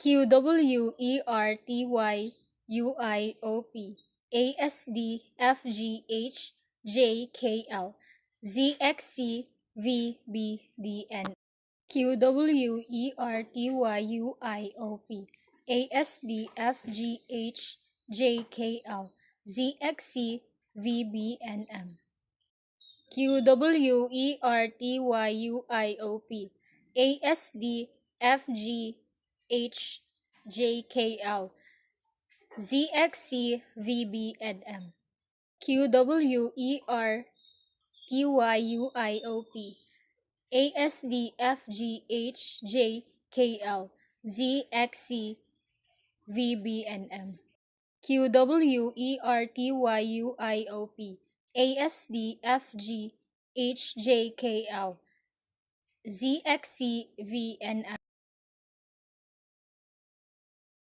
QWERTYUIOP, ASDFGHJKL, ZXCVBDN. QWERTYUIOP, ASDFGHJKL, ZXCVBNM. QWERTYUIOP, ASDFGHJKL, ZXCVBNM. QWERTYUIOP, ASDFGHJKL, ZXCVBNM. QWERTYUIOP, ASDFGHJKL, ZXCVNM.